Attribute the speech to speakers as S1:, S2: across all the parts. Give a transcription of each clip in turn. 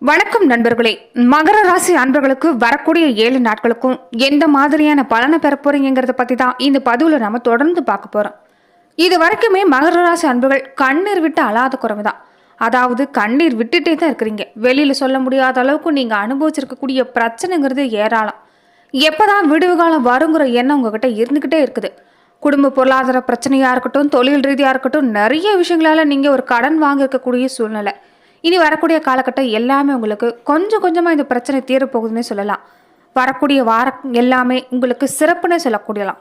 S1: வணக்கம் நண்பர்களே. மகர ராசி அன்பர்களுக்கு வரக்கூடிய 7 நாட்களுக்கும் எந்த மாதிரியான பலனை பெற போறீங்கிறத பத்தி தான் இந்த பதிவுல நம்ம தொடர்ந்து பார்க்க போறோம். இது வரைக்குமே மகர ராசி அன்பர்கள் கண்ணீர் விட்டு அழாத குறைவுதான். அதாவது கண்ணீர் விட்டுட்டே தான் இருக்கிறீங்க. வெளியில சொல்ல முடியாத அளவுக்கு நீங்க அனுபவிச்சிருக்கக்கூடிய பிரச்சனைங்கிறது ஏராளம். எப்பதான் விடுவு காலம் வருங்கிற எண்ணம் உங்ககிட்ட இருந்துகிட்டே இருக்குது. குடும்ப பொருளாதார பிரச்சனையா இருக்கட்டும், தொழில் ரீதியா இருக்கட்டும், நிறைய விஷயங்களால நீங்க ஒரு கடன் வாங்க இருக்கக்கூடிய சூழ்நிலை. இனி வரக்கூடிய காலகட்டம் எல்லாமே உங்களுக்கு கொஞ்சம் கொஞ்சமாக இந்த பிரச்சனை தீரப்போகுதுன்னு சொல்லலாம். வரக்கூடிய வாரம் எல்லாமே உங்களுக்கு சிறப்புன்னு சொல்லக்கூடியலாம்.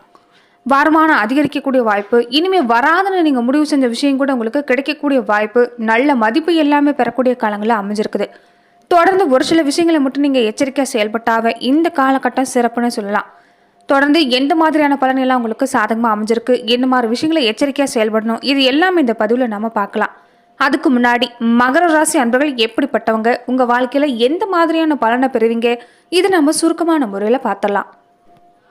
S1: வருமானம் அதிகரிக்கக்கூடிய வாய்ப்பு, இனிமேல் வராதுன்னு நீங்கள் முடிவு செஞ்ச விஷயம் கூட உங்களுக்கு கிடைக்கக்கூடிய வாய்ப்பு, நல்ல மதிப்பு எல்லாமே பெறக்கூடிய காலங்களில் அமைஞ்சிருக்குது. தொடர்ந்து ஒரு சில விஷயங்களை மட்டும் நீங்கள் எச்சரிக்கையாக செயல்பட்டாவே இந்த காலகட்டம் சிறப்புன்னு சொல்லலாம். தொடர்ந்து எந்த மாதிரியான பலன் எல்லாம் உங்களுக்கு சாதகமாக அமைஞ்சிருக்கு, என்ன மாதிரி விஷயங்களை எச்சரிக்கையாக செயல்படணும், இது எல்லாமே இந்த பதிவில் நம்ம பார்க்கலாம். அதுக்கு முன்னாடி மகர ராசி அன்பர்கள் எப்படிப்பட்டவங்க, உங்க வாழ்க்கையில எந்த மாதிரியான பலனை பெறுவீங்க, இது நம்ம சுருக்கமான முறையில பார்த்தலாம்.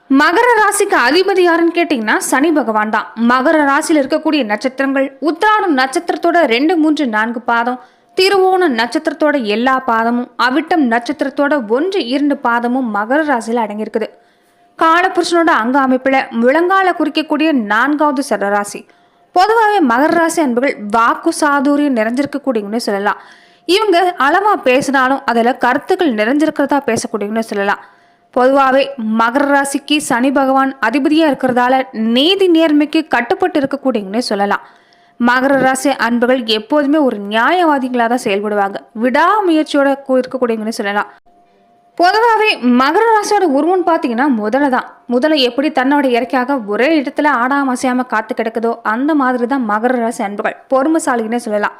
S1: மகர ராசிக்கு அதிபதி யாருன்னு கேட்டீங்கன்னா சனி பகவான் தான். மகர ராசியில் இருக்கக்கூடிய நட்சத்திரங்கள் உத்திராடம் நட்சத்திரத்தோட 2, 3, 4 பாதம், திருவோணம் நட்சத்திரத்தோட எல்லா பாதமும், அவிட்டம் நட்சத்திரத்தோட 1, 2 பாதமும் மகர ராசியில அடங்கியிருக்குது. காலபுருஷனோட அங்க அமைப்புல முழங்கால குறிக்கக்கூடிய 4வது சரராசி. பொதுவாகவே மகர ராசி அன்பர்கள் வாக்கு சாதுரியம் நிறைஞ்சிருக்கக்கூடியவங்கன்னு சொல்லலாம். இவங்க அளவா பேசினாலும் அதில் கருத்துக்கள் நிறைஞ்சிருக்கிறதா பேசக்கூடியவங்கன்னு சொல்லலாம். பொதுவாகவே மகர ராசிக்கு சனி பகவான் அதிபதியாக இருக்கிறதால நீதி நேர்மைக்கு கட்டுப்பட்டு இருக்கக்கூடியவங்கன்னு சொல்லலாம். மகர ராசி அன்பர்கள் எப்போதுமே ஒரு நியாயவாதிகளாக தான் செயல்படுவாங்க. விடாமுயற்சியோட இருக்கக்கூடியவங்கன்னு சொல்லலாம். பொதுவாகவே மகர ராசியோட உருவம்னு பார்த்தீங்கன்னா முதல்ல எப்படி தன்னோட இயற்கையாக ஒரே இடத்துல ஆடாம அசையாம காத்து கிடக்குதோ அந்த மாதிரி தான் மகர ராசி அன்புகள் பொறுமைசாலின்னே சொல்லலாம்.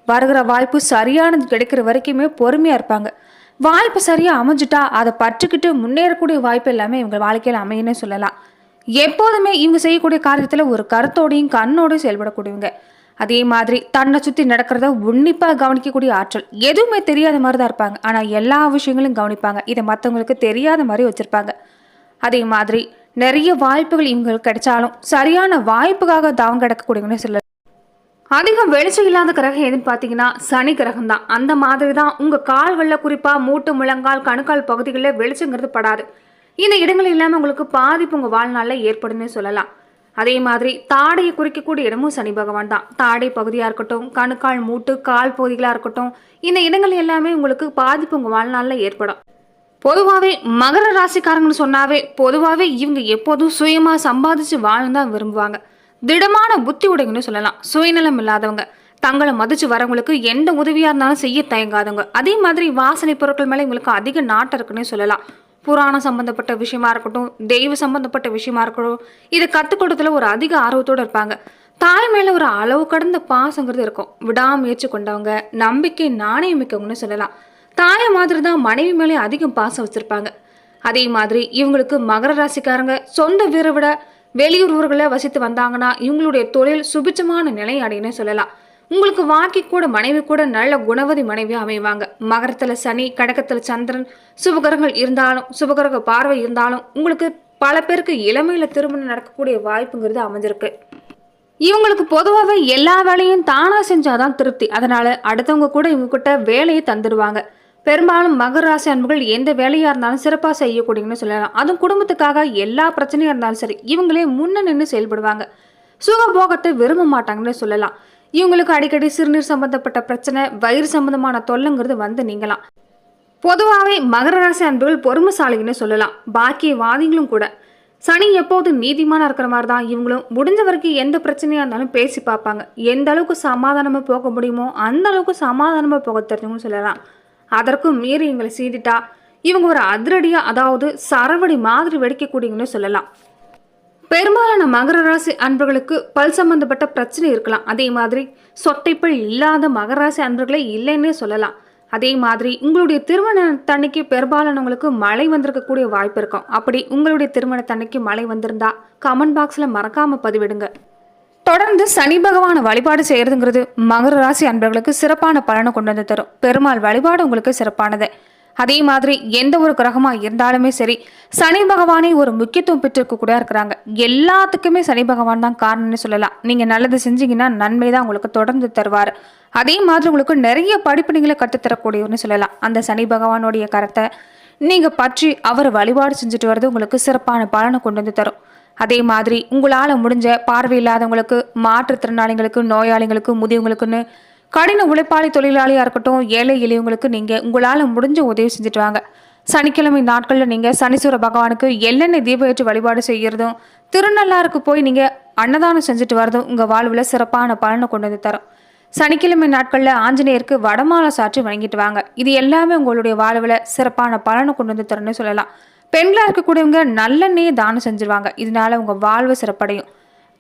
S1: வருகிற வாய்ப்பு சரியானது கிடைக்கிற வரைக்குமே பொறுமையா இருப்பாங்க. வாய்ப்பு சரியா அமைஞ்சிட்டா அதை பற்றுக்கிட்டு முன்னேறக்கூடிய வாய்ப்பு எல்லாமே இவங்க வாழ்க்கையில் அமையுன்னு சொல்லலாம். எப்போதுமே இவங்க செய்யக்கூடிய காரியத்துல ஒரு கருத்தோடையும் கண்ணோடையும் செயல்படக்கூடியவங்க. அதே மாதிரி தன்னை சுற்றி நடக்கிறத உன்னிப்பாக கவனிக்கக்கூடிய ஆற்றல். எதுவுமே தெரியாத மாதிரி தான் இருப்பாங்க, ஆனால் எல்லா விஷயங்களும் கவனிப்பாங்க. இதை மற்றவங்களுக்கு தெரியாத மாதிரி வச்சுருப்பாங்க. அதே மாதிரி நிறைய வாய்ப்புகள் இவங்களுக்கு கிடைச்சாலும் சரியான வாய்ப்புக்காக தாவம் கிடக்கக்கூடியவங்கன்னு சொல்லலாம். அதிகம் வெளிச்சம் இல்லாத கிரகம் எதுன்னு பார்த்தீங்கன்னா சனி கிரகம் தான். அந்த மாதிரி தான் உங்கள் கால்களில், குறிப்பாக மூட்டு, முழங்கால், கணுக்கால் பகுதிகளில் வெளிச்சங்கிறது படாது. இந்த இடங்கள் இல்லாமல் உங்களுக்கு பாதிப்பு உங்கள் வாழ்நாளில் ஏற்படுன்னு சொல்லலாம். அதே மாதிரி தாடையை குறிக்கக்கூடிய இடமும் சனி பகவான் தான். தாடை பகுதியாக இருக்கட்டும், கணுக்கால், மூட்டு, கால் பகுதிகளாக இருக்கட்டும், இந்த இடங்கள் எல்லாமே உங்களுக்கு பாதிப்பு உங்கள் வாழ்நாளில் ஏற்படும். பொதுவாகவே மகர ராசிக்காரங்கன்னு சொன்னாவே பொதுவாகவே இவங்க எப்போதும் சுயமாக சம்பாதிச்சு வாழ்ந்தான் விரும்புவாங்க. திடமான புத்தி உடையங்கன்னு சொல்லலாம். சுயநலம் இல்லாதவங்க, தங்களை மதிச்சு வரவங்களுக்கு எந்த உதவியாக இருந்தாலும் செய்ய தயங்காதவங்க. அதே மாதிரி வாசனை பொருட்கள் மேலே இவங்களுக்கு அதிக நாட்டம் இருக்குன்னு சொல்லலாம். புராணம் சம்பந்தப்பட்ட விஷயமா இருக்கட்டும், தெய்வ சம்பந்தப்பட்ட விஷயமா இருக்கட்டும், இதை கற்றுக்கொடுத்துல ஒரு அதிக ஆர்வத்தோடு இருப்பாங்க. தாய் மேலே ஒரு அளவு கடந்த பாசங்கிறது இருக்கும். விடாமுயற்சி கொண்டவங்க, நம்பிக்கை நாணயம் மிக்கவங்கன்னு சொல்லலாம். தாயை மாதிரி தான் மனைவி மேலே அதிகம் பாசம் வச்சுருப்பாங்க. அதே மாதிரி இவங்களுக்கு மகர ராசிக்காரங்க சொந்த வீரை விட வெளியூர் ஊர்களை வசித்து வந்தாங்கன்னா இவங்களுடைய தொழில் சுபிச்சமான நிலை அடையினே சொல்லலாம். உங்களுக்கு வாக்கி கூட மனைவி கூட நல்ல குணவதி மனைவியா அமைவாங்க. மகரத்துல சனி, கடகத்துல சந்திரன், சுபகிரகங்கள் இருந்தாலும், சுபகிரக பார்வை இருந்தாலும் உங்களுக்கு பல பேருக்கு இளமையில திருமணம் நடக்கக்கூடிய வாய்ப்புங்கிறது அமைஞ்சிருக்கு. இவங்களுக்கு பொதுவாகவே எல்லா வேலையும் தானா செஞ்சாதான் திருப்தி. அதனால அடுத்தவங்க கூட இவங்க கிட்ட வேலையை தந்துடுவாங்க. பெரும்பாலும் மகர ராசி அன்புகள் எந்த வேலையா இருந்தாலும் சிறப்பாக செய்யக்கூடியன்னு சொல்லலாம். அதுவும் குடும்பத்துக்காக எல்லா பிரச்சனையா இருந்தாலும் சரி இவங்களே முன்ன நின்று செயல்படுவாங்க. சுகபோகத்தை விரும்ப மாட்டாங்கன்னு சொல்லலாம். இவங்களுக்கு அடிக்கடி சிறுநீர் சம்பந்தப்பட்ட பிரச்சனை, வயிறு சம்பந்தமான தொல்லைங்கிறது வந்து நீங்களாம். பொதுவாகவே மகர ராசி அன்புகள் பொறுமைசாலின்னு சொல்லலாம். பாக்கியவாதிகளும் கூட. சனி எப்போது நீதிமானா இருக்கிற மாதிரி தான் இவங்களும் முடிஞ்ச வரைக்கும் எந்த பிரச்சனையா இருந்தாலும் பேசி பார்ப்பாங்க. எந்த அளவுக்கு சமாதானமா போக முடியுமோ அந்த அளவுக்கு சமாதானமா போக தெரிஞ்சவங்கன்னு சொல்லலாம். அதற்கும் மீறி இவங்களை சீண்டிட்டா இவங்க ஒரு அதிரடியா, அதாவது சரவடி மாதிரி வெடிக்கக்கூடியவங்கன்னு சொல்லலாம். பெரும்பாலான மகர ராசி அன்பர்களுக்கு பல் சம்பந்தப்பட்ட பிரச்சனை இருக்கலாம். அதே மாதிரி சொட்டைப்பல் இல்லாத மகர ராசி அன்பர்களே இல்லைன்னே சொல்லலாம். அதே மாதிரி உங்களுடைய திருமணத்தன்னைக்கு பெரும்பாலானவங்களுக்கு மழை வந்திருக்கக்கூடிய வாய்ப்பு இருக்கும். அப்படி உங்களுடைய திருமணத்தன்னைக்கு மழை வந்திருந்தா கமெண்ட் பாக்ஸ்ல மறக்காம பதிவிடுங்க. தொடர்ந்து சனி பகவான வழிபாடு செய்யறதுங்கிறது மகர ராசி அன்பர்களுக்கு சிறப்பான பலனை கொண்டு வந்து தரும். பெருமாள் வழிபாடு உங்களுக்கு சிறப்பானது. அதே மாதிரி எந்த ஒரு கிரகமா இருந்தாலுமே சரி, சனி பகவானே ஒரு முக்கியத்துவம் பெற்றிருக்க கூட இருக்கிறாங்க. எல்லாத்துக்குமே சனி பகவான் தான் காரணம்னு சொல்லலாம். நீங்க நல்லது செஞ்சீங்கன்னா நன்மை தான் உங்களுக்கு தொடர்ந்து தருவார். அதே மாதிரி உங்களுக்கு நிறைய படிப்பினைகளை கற்றுத்தரக்கூடியவர்னு சொல்லலாம். அந்த சனி பகவானுடைய கரத்தை நீங்க பற்றி அவர் வழிபாடு செஞ்சுட்டு வர்றது உங்களுக்கு சிறப்பான பலனை கொண்டு வந்து தரும். அதே மாதிரி உங்களால முடிஞ்ச பார்வை இல்லாதவங்களுக்கு, மாற்றுத்திறனாளிகளுக்கு, நோயாளிகளுக்கு, முதியவங்களுக்குன்னு கடின உழைப்பாளி தொழிலாளியா இருக்கட்டும், ஏழை எளியவங்களுக்கு நீங்க உங்களால முடிஞ்ச உதவி செஞ்சுட்டு வாங்க. சனிக்கிழமை நாட்கள்ல நீங்க சனீஸ்வர பகவானுக்கு எள்ளெண்ணெய் தீபம் ஏற்றி வழிபாடு செய்யறதும், திருநள்ளாருக்கு போய் நீங்க அன்னதானம் செஞ்சுட்டு வரதும் உங்க வாழ்வுல சிறப்பான பலனை கொண்டு வந்து தரும். சனிக்கிழமை நாட்கள்ல ஆஞ்சநேயருக்கு வடமாலை சாற்றி வணங்கிட்டு வாங்க. இது எல்லாமே உங்களுடைய வாழ்வுல சிறப்பான பலனை கொண்டு வந்து தரும்னு சொல்லலாம். பெண்களா இருக்கக்கூடியவங்க நல்லெண்ணெயை தானம் செஞ்சிருவாங்க. இதனால உங்க வாழ்வு சிறப்படையும்.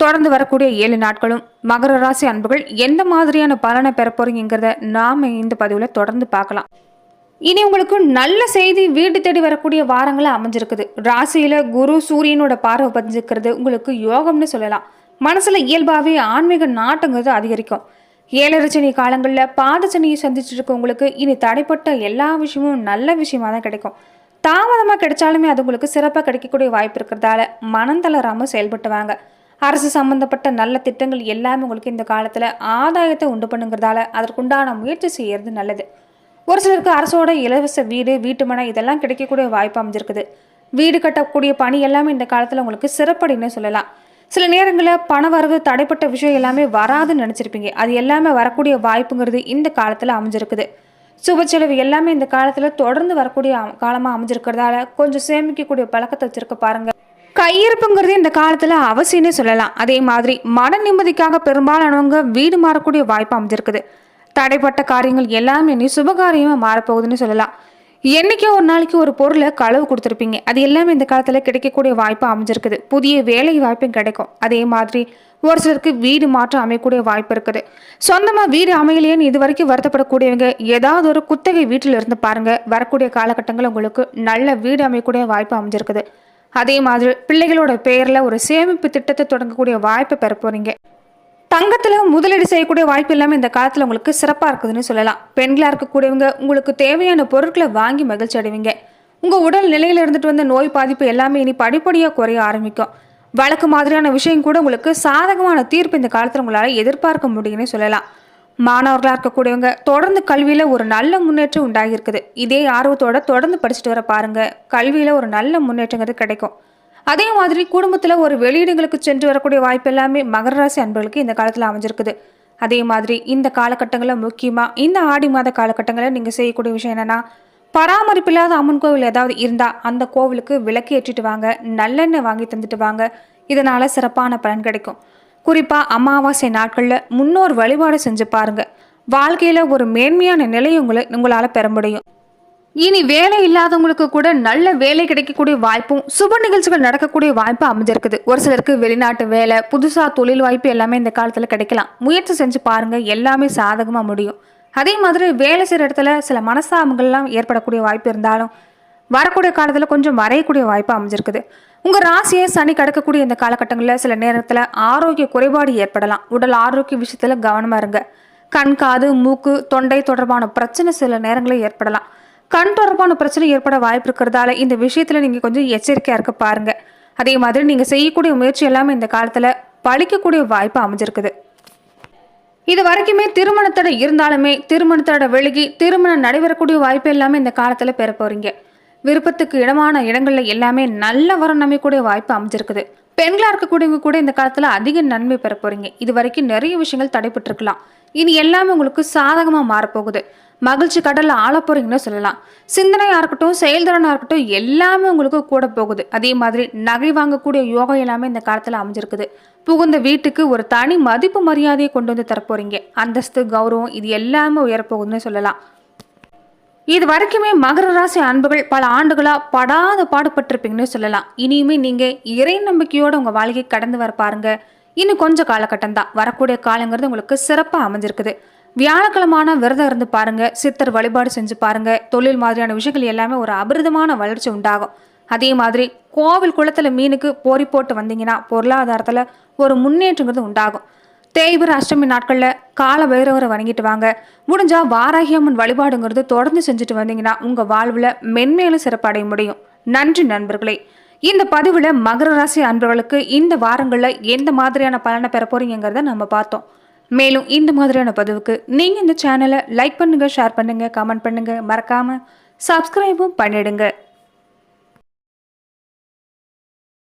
S1: தொடர்ந்து வரக்கூடிய 7 நாட்களும் மகர ராசி அன்புகள் எந்த மாதிரியான பலனை பெற போறீங்கிறத நாம இந்த பதிவுல தொடர்ந்து பார்க்கலாம். இனி உங்களுக்கு நல்ல செய்தி வீடு தேடி வரக்கூடிய வாரங்களா அமைஞ்சிருக்குது. ராசியில குரு சூரியனோட பார்வை பதிஞ்சிருக்கிறது உங்களுக்கு யோகம்னு சொல்லலாம். மனசுல இயல்பாவே ஆன்மீக நாட்டங்கிறது அதிகரிக்கும். 7 சனி காலங்களில் பாதச்சனியை சந்திச்சுட்டு இருக்கவங்களுக்கு இனி தடைப்பட்ட எல்லா விஷயமும் நல்ல விஷயமா தான் கிடைக்கும். தாமதமாக கிடைச்சாலுமே அது உங்களுக்கு சிறப்பாக கிடைக்கக்கூடிய வாய்ப்பு இருக்கிறதால மனம் தளராமல் செயல்பட்டு வாங்க. அரசு சம்பந்தப்பட்ட நல்ல திட்டங்கள் எல்லாமே உங்களுக்கு இந்த காலத்தில் ஆதாயத்தை உண்டு பண்ணுங்கிறதால அதற்குண்டான முயற்சி செய்யறது நல்லது. ஒரு சிலருக்கு அரசோட இலவச வீடு, வீட்டு மனை இதெல்லாம் கிடைக்கக்கூடிய வாய்ப்பு அமைஞ்சிருக்குது. வீடு கட்டக்கூடிய பணி எல்லாமே இந்த காலத்தில் உங்களுக்கு சிறப்படின்னு சொல்லலாம். சில நேரங்களில் பண வரவு தடைப்பட்ட விஷயம் எல்லாமே வராதுன்னு நினச்சிருப்பீங்க. அது எல்லாமே வரக்கூடிய வாய்ப்புங்கிறது இந்த காலத்தில் அமைஞ்சிருக்குது. சுப செலவு எல்லாமே இந்த காலத்தில் தொடர்ந்து வரக்கூடிய காலமாக அமைஞ்சிருக்கிறதால கொஞ்சம் சேமிக்கக்கூடிய பழக்கத்தை வச்சிருக்க பாருங்க. கையிருப்புங்கிறது இந்த காலத்தில் அவசியம்னே சொல்லலாம். அதே மாதிரி மன நிம்மதிக்காக பெரும்பாலானவங்க வீடு மாறக்கூடிய வாய்ப்பு அமைஞ்சிருக்குது. தடைப்பட்ட காரியங்கள் எல்லாமே நீ சுபகாரியமாக மாறப்போகுதுன்னு சொல்லலாம். என்னைக்கோ ஒரு நாளைக்கு ஒரு பொருளை களவு கொடுத்துருப்பீங்க. அது எல்லாமே இந்த காலத்தில் கிடைக்கக்கூடிய வாய்ப்பு அமைஞ்சிருக்குது. புதிய வேலை வாய்ப்பும் கிடைக்கும். அதே மாதிரி ஒரு சிலருக்கு வீடு மாற்றம் அமையக்கூடிய வாய்ப்பு இருக்குது. சொந்தமாக வீடு அமையலையேன்னு இது வரைக்கும் வருத்தப்படக்கூடியவங்க ஏதாவது ஒரு குத்தகை வீட்டில் இருந்து பாருங்க. வரக்கூடிய காலகட்டங்கள் உங்களுக்கு நல்ல வீடு அமையக்கூடிய வாய்ப்பு அமைஞ்சிருக்குது. அதே மாதிரி பிள்ளைகளோட பெயரில் ஒரு சேமிப்பு திட்டத்தை தொடங்கக்கூடிய வாய்ப்பை பெற போறீங்க. தங்கத்தில் முதலீடு செய்யக்கூடிய வாய்ப்பு எல்லாமே இந்த காலத்தில் உங்களுக்கு சிறப்பாக இருக்குதுன்னு சொல்லலாம். பெண்களாக இருக்கக்கூடியவங்க உங்களுக்கு தேவையான பொருட்களை வாங்கி மகிழ்ச்சி அடைவீங்க. உங்கள் உடல் நிலையில் இருந்துட்டு வந்த நோய் பாதிப்பு எல்லாமே இனி படிப்படியாக குறைய ஆரம்பிக்கும். வழக்கு மாதிரியான விஷயம் கூட உங்களுக்கு சாதகமான தீர்ப்பு இந்த காலத்தில் உங்களால் எதிர்பார்க்க முடியும்னு சொல்லலாம். மாணவர்களாக இருக்கக்கூடியவங்க தொடர்ந்து கல்வியில் ஒரு நல்ல முன்னேற்றம் உண்டாகி இருக்குது. இதே ஆர்வத்தோட தொடர்ந்து படிச்சுட்டு வர பாருங்க. கல்வியில் ஒரு நல்ல முன்னேற்றங்கிறது கிடைக்கும். அதே மாதிரி குடும்பத்தில் ஒரு வெளியிடங்களுக்கு சென்று வரக்கூடிய வாய்ப்பு எல்லாமே மகர ராசி அன்பர்களுக்கு இந்த காலத்தில் அமைஞ்சிருக்குது. அதே மாதிரி இந்த காலகட்டங்களில் முக்கியமாக இந்த ஆடி மாத காலகட்டங்களில் நீங்கள் செய்யக்கூடிய விஷயம் என்னென்னா, பராமரிப்பில்லாத அம்மன் கோவில் ஏதாவது இருந்தால் அந்த கோவிலுக்கு விளக்கு ஏற்றிட்டு வாங்க, நல்லெண்ணெய் வாங்கி தந்துட்டு வாங்க. இதனால் சிறப்பான பலன் கிடைக்கும். குறிப்பாக அமாவாசை நாட்களில் முன்னோர் வழிபாடு செஞ்சு பாருங்க. வாழ்க்கையில் ஒரு மேன்மையான நிலையை உங்களால் பெற முடியும். இனி வேலை இல்லாதவங்களுக்கு கூட நல்ல வேலை கிடைக்கக்கூடிய வாய்ப்பும் சுப நிகழ்ச்சிகள் நடக்கக்கூடிய வாய்ப்பு அமைஞ்சிருக்குது. ஒரு சிலருக்கு வெளிநாட்டு வேலை, புதுசாக தொழில் வாய்ப்பு எல்லாமே இந்த காலத்தில் கிடைக்கலாம். முயற்சி செஞ்சு பாருங்க, எல்லாமே சாதகமாக முடியும். அதே மாதிரி வேலை செய்கிற இடத்துல சில மனஸ்தாபங்கள்லாம் ஏற்படக்கூடிய வாய்ப்பு இருந்தாலும் வரக்கூடிய காலத்தில் கொஞ்சம் மறையக்கூடிய வாய்ப்பு அமைஞ்சிருக்குது. உங்கள் ராசியை சனி கடக்கக்கூடிய இந்த காலகட்டங்களில் சில நேரத்தில் ஆரோக்கிய குறைபாடு ஏற்படலாம். உடல் ஆரோக்கிய விஷயத்தில் கவனமாக இருங்க. கண், காது, மூக்கு, தொண்டை தொடர்பான பிரச்சனை சில நேரங்களில் ஏற்படலாம். கண் தொடர்பான பிரச்சனை ஏற்பட வாய்ப்பு இருக்கிறதால இந்த விஷயத்துல நீங்க கொஞ்சம் எச்சரிக்கையா இருக்க பாருங்க. அதே மாதிரி நீங்க செய்யக்கூடிய முயற்சி எல்லாமே இந்த காலத்துல பழிக்கக்கூடிய வாய்ப்பு அமைஞ்சிருக்குது. இது வரைக்குமே திருமணத்தோட இருந்தாலுமே திருமணத்தோட விலகி திருமணம் நடைபெறக்கூடிய வாய்ப்பு எல்லாமே இந்த காலத்துல பெற போறீங்க. விருப்பத்துக்கு இடமான இடங்கள்ல எல்லாமே நல்ல வரம் நம்பக்கூடிய வாய்ப்பு அமைஞ்சிருக்குது. பெண்களா இருக்கக்கூடியவங்க கூட இந்த காலத்துல அதிக நன்மை பெற போறீங்க. இது வரைக்கும் நிறைய விஷயங்கள் தடைப்பட்டு இருக்கலாம். இனி எல்லாமே உங்களுக்கு சாதகமா மாறப்போகுது. மகிழ்ச்சி கடல்ல ஆள போறீங்கன்னு சொல்லலாம். சிந்தனையா இருக்கட்டும், செயல்திறனா இருக்கட்டும், எல்லாமே உங்களுக்கு கூட போகுது. அதே மாதிரி நகை வாங்கக்கூடிய யோகம் எல்லாமே இந்த காலத்துல அமைஞ்சிருக்குது. புகுந்த வீட்டுக்கு ஒரு தனி மதிப்பு மரியாதையை கொண்டு வந்து தரப்போறீங்க. அந்தஸ்து, கௌரவம் இது எல்லாமே உயரப்போகுதுன்னு சொல்லலாம். இது வரைக்குமே மகர ராசி அன்புகள் பல ஆண்டுகளா படாத பாடுபட்டிருப்பீங்கன்னு சொல்லலாம். இனியுமே நீங்க இறை நம்பிக்கையோட உங்க வாழ்க்கையை கடந்து வர பாருங்க. இன்னும் கொஞ்சம் காலகட்டம் தான். வரக்கூடிய காலங்கிறது உங்களுக்கு சிறப்பா அமைஞ்சிருக்குது. வியாழக்கிழமான விரதம் இருந்து பாருங்க. சித்தர் வழிபாடு செஞ்சு பாருங்க. தொழில் மாதிரியான விஷயங்கள் எல்லாமே ஒரு அபிரிதமான வளர்ச்சி உண்டாகும். அதே மாதிரி கோவில் குளத்துல மீனுக்கு போரி போட்டு வந்தீங்கன்னா பொருளாதாரத்துல ஒரு முன்னேற்றங்கிறது உண்டாகும். தேய்பிர அஷ்டமி நாட்கள்ல கால பைரவரை வணங்கிட்டு வாங்க. முடிஞ்சா வாராகி அம்மன் வழிபாடுங்கிறது தொடர்ந்து செஞ்சுட்டு வந்தீங்கன்னா உங்க வாழ்வுல மென்மேலும் சிறப்படைய முடியும். நன்றி நண்பர்களே. இந்த பதிவுல மகர ராசி அன்பர்களுக்கு இந்த வாரங்கள்ல எந்த மாதிரியான பலனை பெற போறீங்கிறத நம்ம பார்த்தோம். மேலும் இந்த மாதிரியான பதிவுக்கு நீங்க இந்த சேனலை லைக் பண்ணுங்க, ஷேர் பண்ணுங்க, கமெண்ட் பண்ணுங்க, மறக்காம சப்ஸ்கிரைபும் பண்ணிடுங்க.